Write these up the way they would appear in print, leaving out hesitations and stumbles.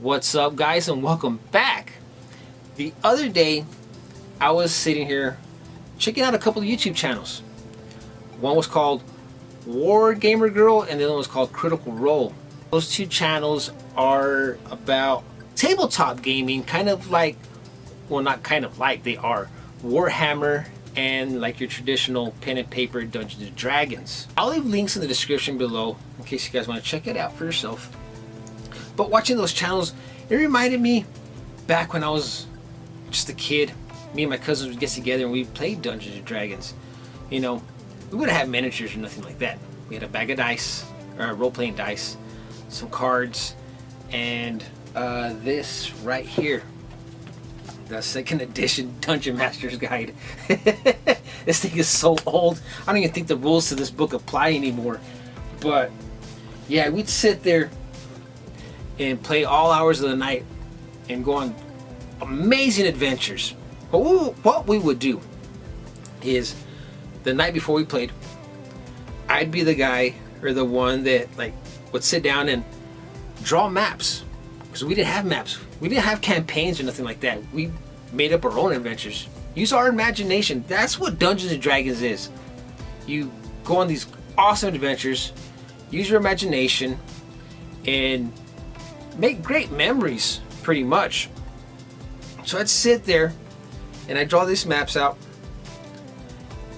What's up, guys, and welcome back. The other day I was sitting here checking out a couple of YouTube channels. One was called War Gamer Girl and the other one was called Critical Role. Those two channels are about tabletop gaming, kind of like, well, not kind of like, they are Warhammer and like your traditional pen and paper Dungeons and Dragons. I'll leave links in the description below in case you guys want to check it out for yourself. But watching those channels, it reminded me back when I was just a kid. Me and my cousins would get together and we played Dungeons and Dragons. You know, we wouldn't have miniatures or nothing like that. We had a bag of dice, or role-playing dice, some cards, and this right here, the second edition Dungeon Master's Guide. This thing is so old. I don't even think the rules to this book apply anymore. But yeah, we'd sit there and play all hours of the night and go on amazing adventures. But what we would do is the night before we played, I'd be the guy or the one that like would sit down and draw maps, because we didn't have maps. We didn't have campaigns or nothing like that. We made up our own adventures. Use our imagination. That's what Dungeons and Dragons is. You go on these awesome adventures, use your imagination, and make great memories, pretty much. So I'd sit there and I'd draw these maps out,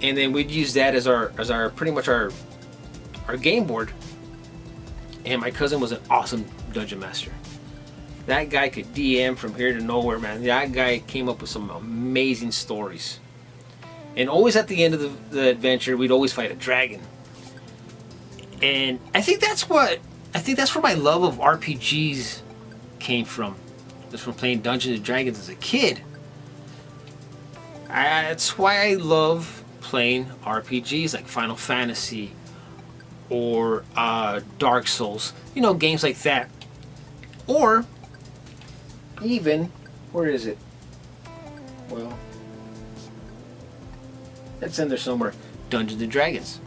and then we'd use that as our pretty much our game board. And my cousin was an awesome dungeon master. That guy could DM from here to nowhere, man. That guy came up with some amazing stories. And always at the end of the adventure, we'd always fight a dragon. And I think that's where my love of RPGs came from. Just from playing Dungeons and Dragons as a kid. That's why I love playing RPGs like Final Fantasy or Dark Souls. You know, games like that. Or even, where is it? Well, it's in there somewhere. Dungeons and Dragons.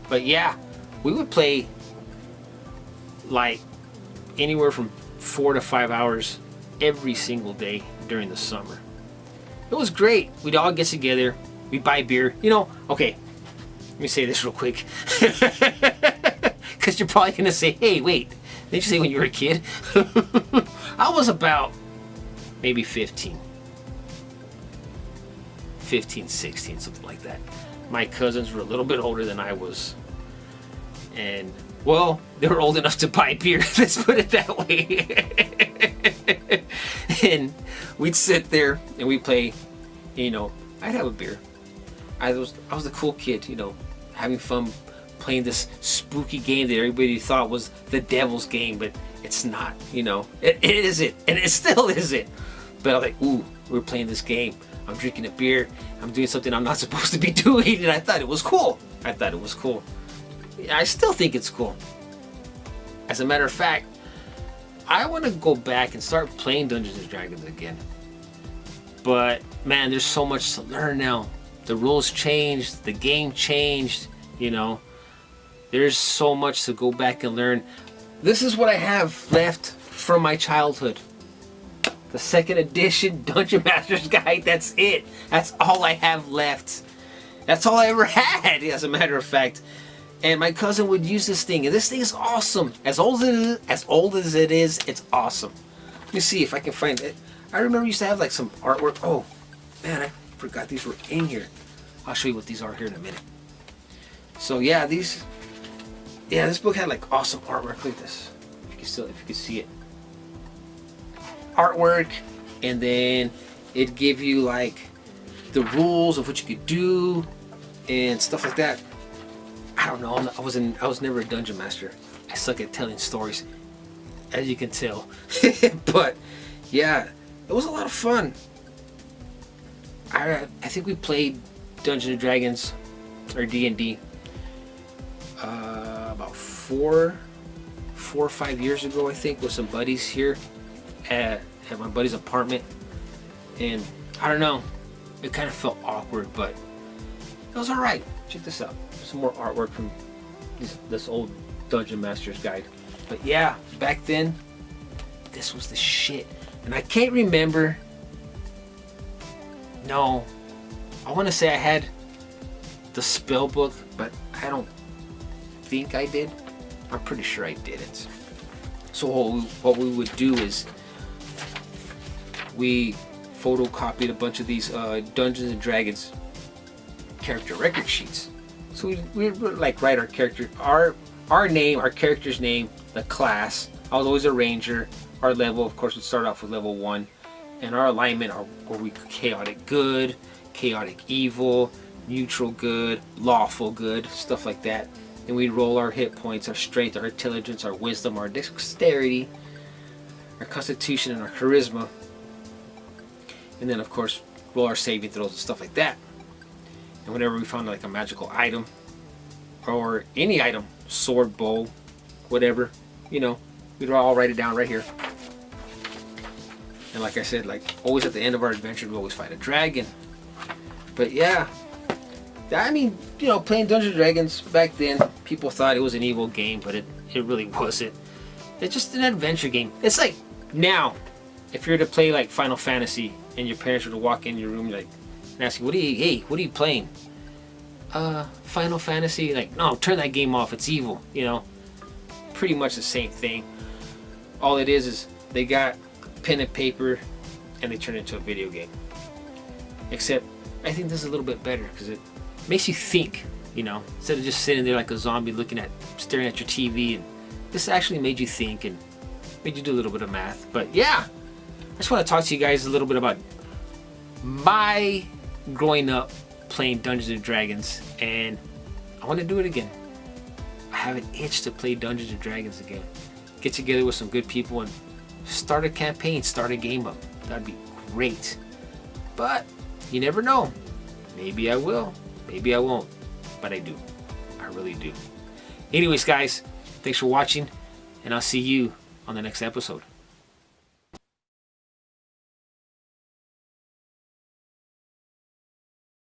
But yeah, we would play like anywhere from 4 to 5 hours every single day during the summer. It was great. We'd all get together, we'd buy beer. You know, okay, let me say this real quick. Because you're probably going to say, hey, wait, didn't you say when you were a kid? I was about maybe 16, something like that. My cousins were a little bit older than I was. And, well, they were old enough to buy beer. Let's put it that way. And we'd sit there and we'd play, you know, I'd have a beer. I was the cool kid, you know, having fun playing this spooky game that everybody thought was the devil's game, but it's not, you know. It isn't, and it still isn't. But I'm like, ooh, we're playing this game. I'm drinking a beer. I'm doing something I'm not supposed to be doing, and I thought it was cool. I still think it's cool. As a matter of fact, I want to go back and start playing Dungeons and Dragons again. But man, there's so much to learn now. The rules changed, the game changed, you know. There's so much to go back and learn. This is what I have left from my childhood. The second edition Dungeon Master's Guide, that's it. That's all I have left. That's all I ever had, as a matter of fact. And my cousin would use this thing, and this thing is awesome. As old as it is, it's awesome. Let me see if I can find it. I remember used to have like some artwork. Oh, man, I forgot these were in here. I'll show you what these are here in a minute. So yeah, this book had like awesome artwork. Look at this. If you can see it. Artwork, and then it'd give you like the rules of what you could do and stuff like that. I don't know. I was never a dungeon master. I suck at telling stories, as you can tell. But yeah, it was a lot of fun. I think we played Dungeons and Dragons or D&D about four or 5 years ago, I think, with some buddies here at my buddy's apartment. And I don't know, it kind of felt awkward, but it was all right. Check this out. Some more artwork from this old Dungeon Master's Guide. But yeah, back then this was the shit. And I can't remember. No, I want to say I had the spell book, but I don't think I did. I'm pretty sure I didn't. So what we would do is we photocopied a bunch of these Dungeons and Dragons character record sheets. So we would like write our character, our name, our character's name, the class. I was always a ranger. Our level, of course, would start off with level 1, and our alignment are we chaotic good, chaotic evil, neutral good, lawful good, stuff like that. And we'd roll our hit points, our strength, our intelligence, our wisdom, our dexterity, our constitution, and our charisma. And then, of course, roll our saving throws and stuff like that. And whenever we found like a magical item, or any item, sword, bow, whatever, you know, we'd all write it down right here. And like I said, like always at the end of our adventure, we always fight a dragon. But yeah, I mean, you know, playing Dungeons & Dragons back then, people thought it was an evil game, but it really wasn't. It's just an adventure game. It's like now, if you were to play like Final Fantasy and your parents were to walk in your room like and ask you, what are you playing? Final Fantasy. Like, no, turn that game off. It's evil. You know, pretty much the same thing. All it is they got pen and paper and they turn it into a video game. Except I think this is a little bit better because it makes you think, you know, instead of just sitting there like a zombie staring at your TV. And this actually made you think and made you do a little bit of math. But yeah, I just want to talk to you guys a little bit about my growing up playing Dungeons and Dragons, and I want to do it again. I have an itch to play Dungeons and Dragons again. Get together with some good people and start a campaign, start a game up. That'd be great. But you never know. Maybe I will, maybe I won't, but I do. I really do. Anyways, guys, thanks for watching, and I'll see you on the next episode.